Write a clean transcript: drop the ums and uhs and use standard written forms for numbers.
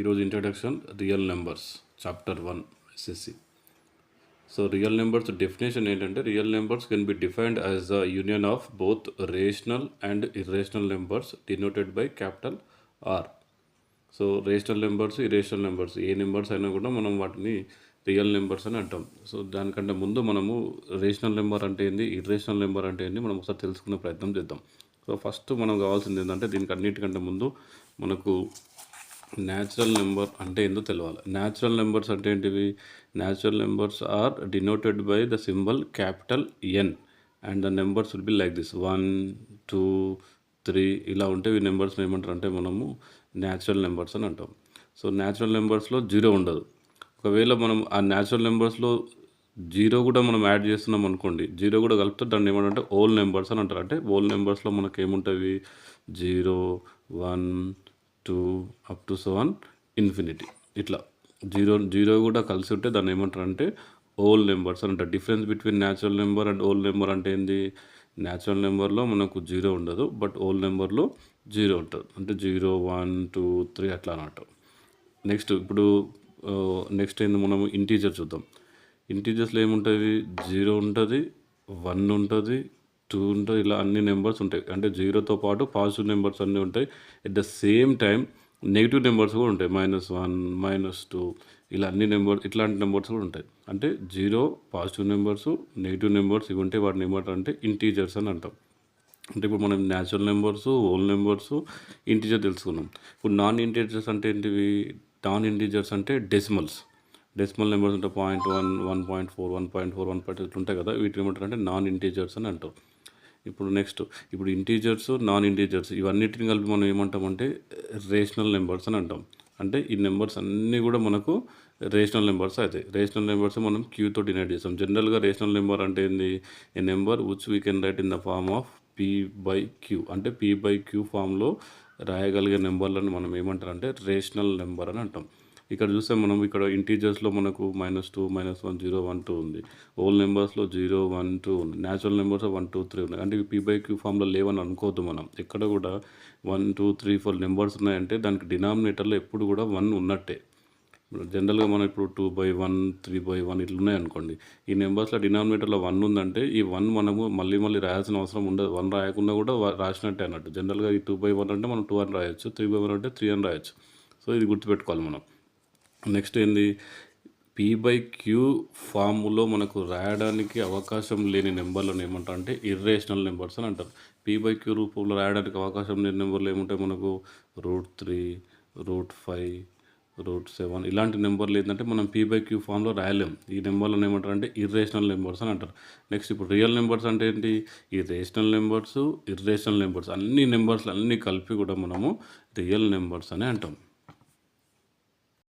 ఈరోజు introduction real numbers chapter 1 SSC. So real numbers definition ఏంటంటే real numbers can be defined as the union of both rational and irrational numbers denoted by capital R. So rational numbers irrational numbers ఏ numbers అయినా కూడా మనం వాటిని real numbers అని అంటాం. So దానికంటే ముందు మనము రేషనల్ నెంబర్ అంటే ఏంది, ఇర్రేషనల్ నెంబర్ అంటే ఏంది మనం ఒకసారి తెలుసుకునే ప్రయత్నం చేద్దాం. సో ఫస్ట్ మనం కావాల్సింది ఏంటంటే దీనికి అన్నిటికంటే ముందు మనకు న్యాచురల్ నెంబర్ అంటే ఏందో తెలియాలి. న్యాచురల్ నెంబర్స్ అంటే ఏంటివి? Natural numbers are denoted by the symbol capital N and the numbers will be like this 1, 2, 3 ఇలా ఉంటే ఈ నెంబర్స్ ఏమంటారు అంటే మనము న్యాచురల్ నెంబర్స్ అని అంటాం. సో న్యాచురల్ నెంబర్స్లో జీరో ఉండదు. ఒకవేళ మనం ఆ న్యాచురల్ నెంబర్స్లో జీరో కూడా మనం యాడ్ చేస్తున్నాం అనుకోండి, జీరో కూడా కలిపితే దాన్ని ఏమంటారంటే ఓల్ నెంబర్స్ అని అంటారు. అంటే ఓల్ నెంబర్స్లో మనకి ఏముంటుంది 0, 1, 2 అప్ టు 7 ఇన్ఫినిటీ ఇట్లా జీరో కూడా కలిసి ఉంటే దాన్ని ఏమంటారు అంటే ఓల్ నెంబర్స్ అని అంటారు. Difference between natural number and whole number అంటే ఏంది? న్యాచురల్ నెంబర్లో మనకు జీరో ఉండదు, బట్ ఓల్ నెంబర్లో జీరో ఉంటుంది. అంటే 0, 1, 2, 3 అట్లా అన్నట్టు. నెక్స్ట్ ఏంది మనము ఇంటీజర్ చూద్దాం. ఇంటీజర్స్లో ఏముంటుంది? 0 ఉంటుంది, 1 ఉంటుంది, 2 ఉంటుంది, ఇలా అన్ని నెంబర్స్ ఉంటాయి. అంటే జీరోతో పాటు పాజిటివ్ నెంబర్స్ అన్నీ ఉంటాయి. At the same time negative numbers కూడా ఉంటాయి. -1, -2 ఇలా అన్ని ఇట్లాంటి నెంబర్స్ కూడా ఉంటాయి. అంటే zero, positive numbers, negative numbers ఇవి ఉంటే వాటిని ఏమంటారు అంటే ఇంటీజర్స్ అని అంటాం. అంటే ఇప్పుడు మనం natural numbers, whole numbers, integer తెలుసుకున్నాం. ఇప్పుడు నాన్ ఇంటీజర్స్ అంటే ఏంటివి? నాన్ ఇంటీజర్స్ అంటే డెసిమల్ నెంబర్స్ ఉంటాయి. 0.1, 1.4, 1.4, 1.2 ఇట్లా ఉంటాయి కదా, వీటిని ఏమంటారు అంటే నాన్ ఇంటీజర్స్ అని అంటాం. ఇప్పుడు ఇంటీజర్స్, నాన్ ఇంటీజర్స్ ఇవన్నిటిని కలిపి మనం ఏమంటామంటే రేషనల్ నెంబర్స్ అని అంటాం. అంటే ఈ నెంబర్స్ అన్నీ కూడా మనకు రేషనల్ నెంబర్స్ అవుతాయి. రేషనల్ నెంబర్స్ మనం క్యూతో డినైట్ చేస్తాం. జనరల్గా రేషనల్ నెంబర్ అంటే ఏంది? A number which we can write in the form of P/Q. అంటే P/Q ఫామ్లో రాయగలిగే నెంబర్లను మనం ఏమంటారంటే రేషనల్ నెంబర్ అని అంటాం. ఇక్కడ చూస్తే మనం ఇక్కడ ఇంటీజర్స్లో మనకు -2, -1, 0, 1, 2 ఉంది. హోల్ నెంబర్స్లో 0, 1, 2 ఉంది. న్యాచురల్ నెంబర్స్ 1, 2, 3 ఉన్నాయి. అంటే P/Q ఫామ్లో లేవని అనుకోవద్దు మనం. ఎక్కడ కూడా 1, 2, 3, 4 నెంబర్స్ ఉన్నాయంటే దానికి డినామినేటర్లో ఎప్పుడు కూడా 1 ఉన్నట్టే. జనరల్గా మనం ఇప్పుడు 2/1, 3/1 ఇట్లా ఉన్నాయనుకోండి, ఈ నెంబర్స్లో డినామినేటర్లో 1 ఉందంటే ఈ 1 మనము మళ్ళీ రాయాల్సిన అవసరం ఉండదు. 1 రాయకుండా కూడా రాసినట్టే అన్నట్టు. జనరల్గా ఈ 2/1 అంటే మనం 2 అని రాయొచ్చు, 3/1 అంటే 3 అని రాయొచ్చు. సో ఇది గుర్తుపెట్టుకోవాలి మనం. నెక్స్ట్ ఏంది? P/Q ఫామ్లో మనకు రాయడానికి అవకాశం లేని నెంబర్లను ఏమంటారు అంటే ఇర్రేషనల్ నెంబర్స్ అని అంటారు. P/Q రూపంలో రాయడానికి అవకాశం లేని నెంబర్లు ఏముంటాయి మనకు? √3, √5, √7 ఇలాంటి నెంబర్లు ఏంటంటే మనం P/Q ఫామ్లో రాయలేం. ఈ నెంబర్లను ఏమంటారు అంటే ఇర్రేషనల్ నెంబర్స్ అని అంటారు. నెక్స్ట్ ఇప్పుడు రియల్ నెంబర్స్ అంటే ఏంటి? ఈ రేషనల్ నెంబర్స్, ఇర్రేషనల్ నెంబర్స్ అన్ని నెంబర్స్లు అన్నీ కలిపి కూడా మనము రియల్ నెంబర్స్ అని అంటాం.